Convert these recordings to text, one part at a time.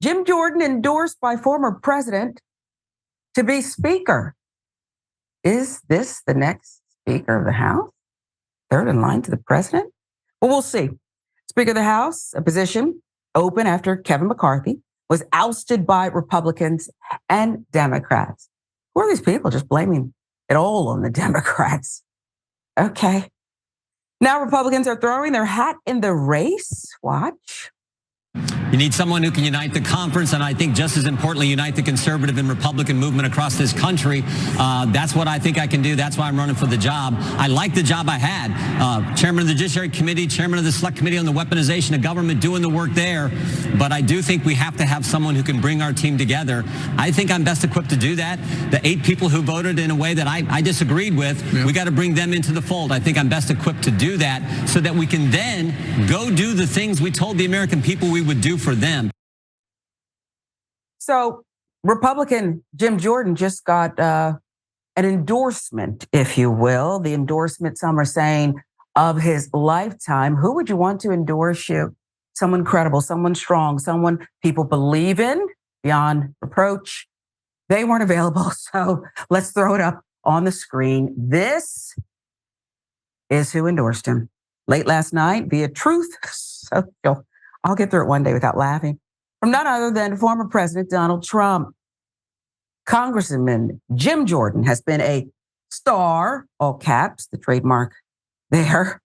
Jim Jordan endorsed by former president to be Speaker. Is this the next Speaker of the House? Third in line to the president? Well, we'll see. Speaker of the House, a position open after Kevin McCarthy was ousted by Republicans and Democrats. Who are these people just blaming it all on the Democrats? Okay. Now Republicans are throwing their hat in the race. Watch. You need someone who can unite the conference, and I think just as importantly, unite the conservative and Republican movement across this country. That's what I think I can do. That's why I'm running for the job. I like the job I had. Chairman of the Judiciary Committee, chairman of the Select Committee on the Weaponization of Government, doing the work there. But I do think we have to have someone who can bring our team together. I think I'm best equipped to do that. The 8 people who voted in a way that I disagreed with, we got to bring them into the fold. I think I'm best equipped to do that so that we can then go do the things we told the American people we would do for them. So Republican Jim Jordan just got an endorsement, if you will. The endorsement, some are saying, of his lifetime. Who would you want to endorse you? Someone credible, someone strong, someone people believe in beyond reproach. They weren't available, so let's throw it up on the screen. This is who endorsed him. Late last night via Truth Social. I'll get through it one day without laughing. From none other than former President Donald Trump. Congressman Jim Jordan has been a star, all caps, the trademark there,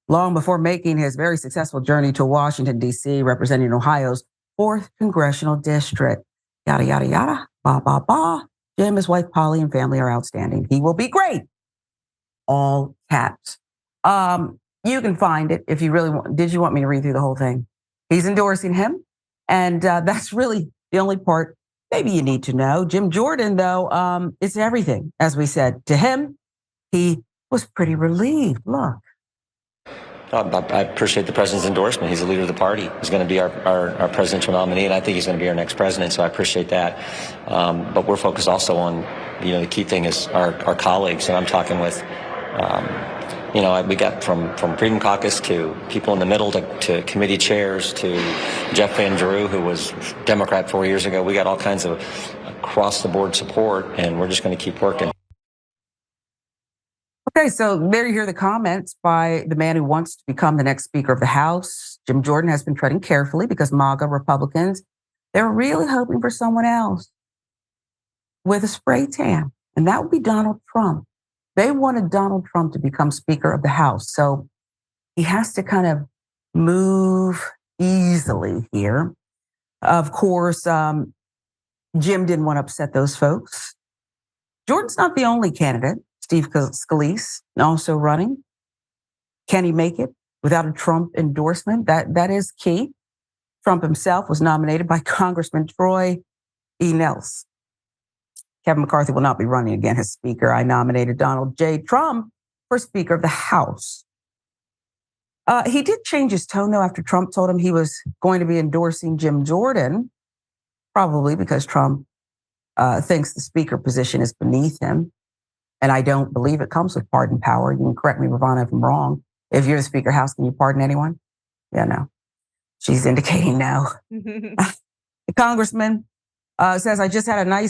long before making his very successful journey to Washington, D.C., representing Ohio's 4th Congressional District. Yada, yada, yada, ba, ba, ba. Jim, his wife, Polly, and family are outstanding. He will be great. All caps. You can find it if you really want. Did you want me to read through the whole thing? He's endorsing him. And that's really the only part maybe you need to know. Jim Jordan, though, is everything. As we said to him, he was pretty relieved. Look. I appreciate the president's endorsement. He's the leader of the party. He's going to be our presidential nominee, and I think he's going to be our next president, so I appreciate that. But we're focused also on, the key thing is our colleagues, and I'm talking with we got from Freedom Caucus to people in the middle to committee chairs to Jeff Van Drew, who was Democrat 4 years ago. We got all kinds of across-the-board support, and we're just going to keep working. Okay, so there you hear the comments by the man who wants to become the next Speaker of the House. Jim Jordan has been treading carefully because MAGA Republicans, they're really hoping for someone else with a spray tan, and that would be Donald Trump. They wanted Donald Trump to become Speaker of the House. So he has to kind of move easily here. Of course, Jim didn't want to upset those folks. Jordan's not the only candidate. Steve Scalise also running. Can he make it without a Trump endorsement? That is key. Trump himself was nominated by Congressman Troy E. Nelson. Kevin McCarthy will not be running again as Speaker. I nominated Donald J. Trump for Speaker of the House. He did change his tone, though, after Trump told him he was going to be endorsing Jim Jordan, probably because Trump thinks the Speaker position is beneath him. And I don't believe it comes with pardon power. You can correct me, Rayyvana, if I'm wrong. If you're the Speaker of the House, can you pardon anyone? Yeah, no. She's indicating no. The congressman says, I just had a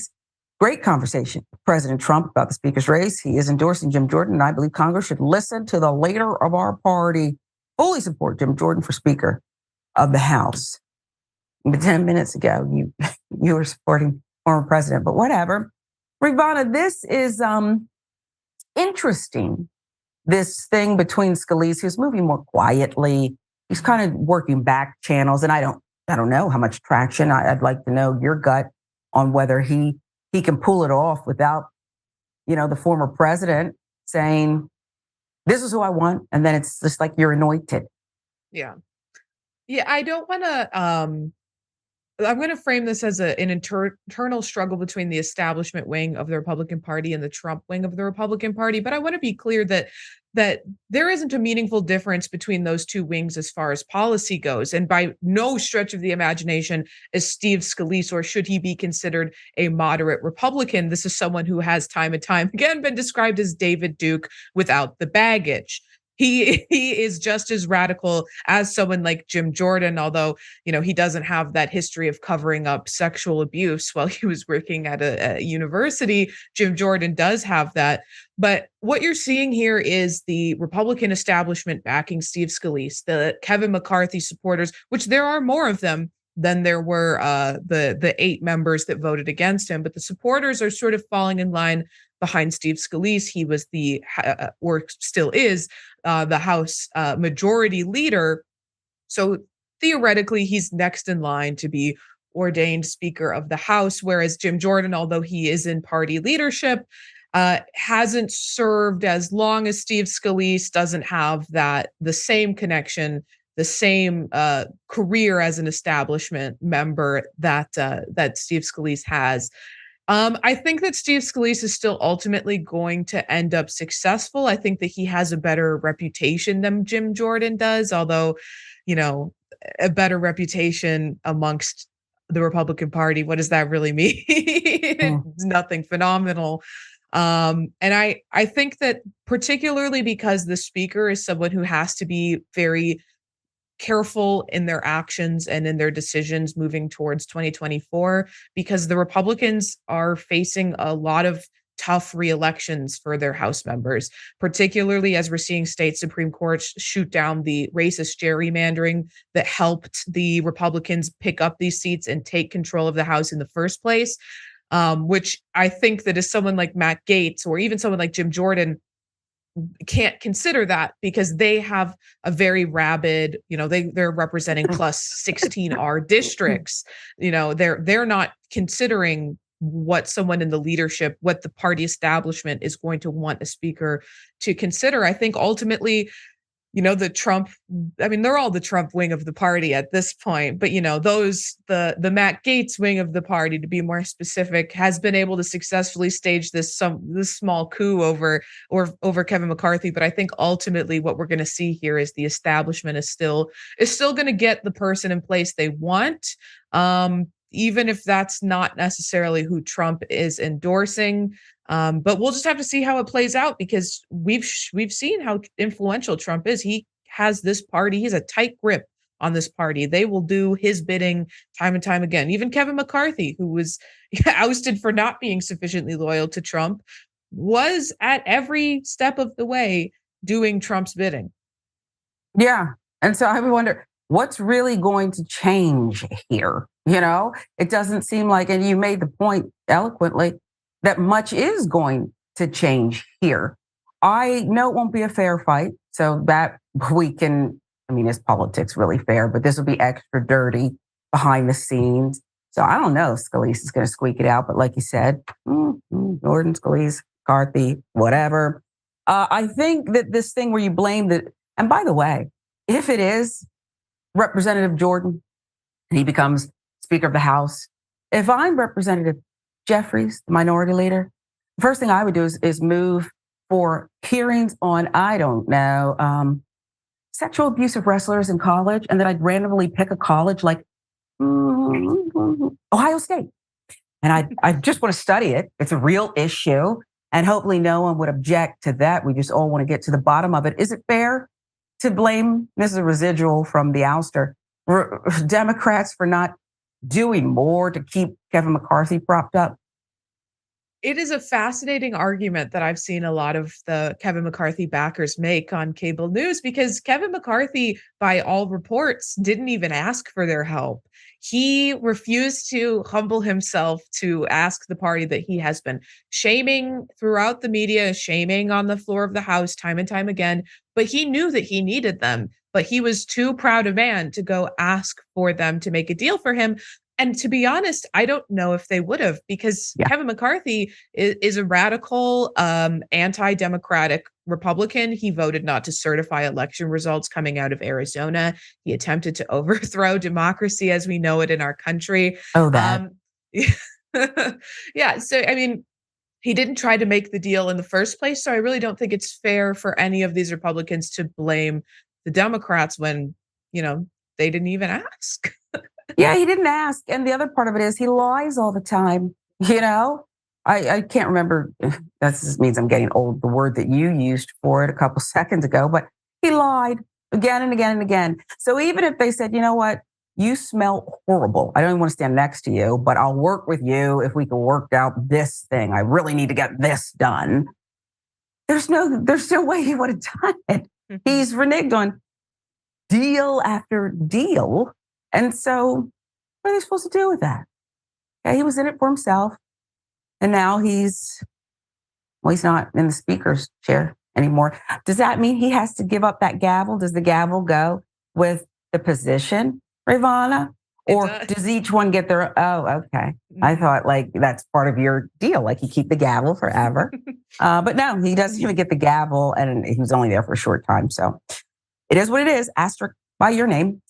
great conversation with President Trump about the Speaker's race. He is endorsing Jim Jordan, and I believe Congress should listen to the leader of our party. Fully support Jim Jordan for Speaker of the House. But 10 minutes ago, you were supporting former president, but whatever. Rayyvana, this is interesting. This thing between Scalise, who's moving more quietly. He's kind of working back channels, and I don't know how much traction. I'd like to know your gut on whether he can pull it off without, the former president saying, this is who I want. And then it's just like you're anointed. Yeah. I don't want to, I'm going to frame this as an internal struggle between the establishment wing of the Republican Party and the Trump wing of the Republican Party. But I want to be clear that there isn't a meaningful difference between those two wings as far as policy goes. And by no stretch of the imagination is Steve Scalise, or should he be considered a moderate Republican. This is someone who has time and time again been described as David Duke without the baggage. he is just as radical as someone like Jim Jordan, although, he doesn't have that history of covering up sexual abuse while he was working at a university. Jim Jordan does have that. But what you're seeing here is the Republican establishment backing Steve Scalise, the Kevin McCarthy supporters, which there are more of them than there were the 8 members that voted against him. But the supporters are sort of falling in line behind Steve Scalise. He was or still is, the House majority leader. So theoretically, he's next in line to be ordained Speaker of the House, whereas Jim Jordan, although he is in party leadership, hasn't served as long as Steve Scalise, doesn't have the same connection, the same career as an establishment member that Steve Scalise has. I think that Steve Scalise is still ultimately going to end up successful. I think that he has a better reputation than Jim Jordan does, although, a better reputation amongst the Republican Party. What does that really mean? It's nothing phenomenal. And I think that particularly because the speaker is someone who has to be very careful in their actions and in their decisions moving towards 2024, because the Republicans are facing a lot of tough re-elections for their House members, particularly as we're seeing state Supreme Courts shoot down the racist gerrymandering that helped the Republicans pick up these seats and take control of the House in the first place. Which I think that as someone like Matt Gaetz or even someone like Jim Jordan can't consider that, because they have a very rabid, they're representing plus 16R districts. They're not considering what someone in the leadership, what the party establishment is going to want a speaker to consider. I think ultimately, the Trump, they're all the Trump wing of the party at this point, but the Matt Gaetz wing of the party, to be more specific, has been able to successfully stage this small coup over Kevin McCarthy. But I think ultimately what we're going to see here is the establishment is still going to get the person in place they want. Even if that's not necessarily who Trump is endorsing. But we'll just have to see how it plays out, because we've seen how influential Trump is. He has this party. He has a tight grip on this party. They will do his bidding time and time again. Even Kevin McCarthy, who was ousted for not being sufficiently loyal to Trump, was at every step of the way doing Trump's bidding. Yeah. And so I wonder, what's really going to change here? It doesn't seem like, and you made the point eloquently, that much is going to change here. I know it won't be a fair fight, so that we can, is politics really fair? But this will be extra dirty behind the scenes. So I don't know if Scalise is going to squeak it out, but like you said, Jordan, Scalise, McCarthy, whatever. I think that this thing where you blame and by the way, if it is Representative Jordan and he becomes Speaker of the House, if I'm Representative Jeffries, the minority leader, the first thing I would do is move for hearings on, I don't know, sexual abuse of wrestlers in college. And then I'd randomly pick a college like Ohio State. And I just want to study it. It's a real issue. And hopefully no one would object to that. We just all want to get to the bottom of it. Is it fair to blame, this is a residual from the ouster, Democrats for not doing more to keep Kevin McCarthy propped up? It is a fascinating argument that I've seen a lot of the Kevin McCarthy backers make on cable news, because Kevin McCarthy, by all reports, didn't even ask for their help. He refused to humble himself to ask the party that he has been shaming throughout the media, shaming on the floor of the House time and time again. But he knew that he needed them, but he was too proud a man to go ask for them to make a deal for him. And to be honest, I don't know if they would have, because Kevin McCarthy is a radical, anti-democratic Republican. He voted not to certify election results coming out of Arizona. He attempted to overthrow democracy as we know it in our country. Oh, that. Yeah. So, he didn't try to make the deal in the first place. So I really don't think it's fair for any of these Republicans to blame the Democrats when, they didn't even ask. Yeah, he didn't ask. And the other part of it is he lies all the time. I can't remember. That just means I'm getting old. The word that you used for it a couple seconds ago, but He lied again and again and again. So even if they said, you know what, you smell horrible. I don't even want to stand next to you, but I'll work with you if we can work out this thing. I really need to get this done. There's no way he would have done it. He's reneged on deal after deal. And so what are they supposed to do with that? Okay, he was in it for himself. And now he's not in the speaker's chair anymore. Does that mean he has to give up that gavel? Does the gavel go with the position, Rayyvana? Or does each one get their, okay. I thought like that's part of your deal. Like you keep the gavel forever. But no, he doesn't even get the gavel and he was only there for a short time. So it is what it is. Asterisk by your name.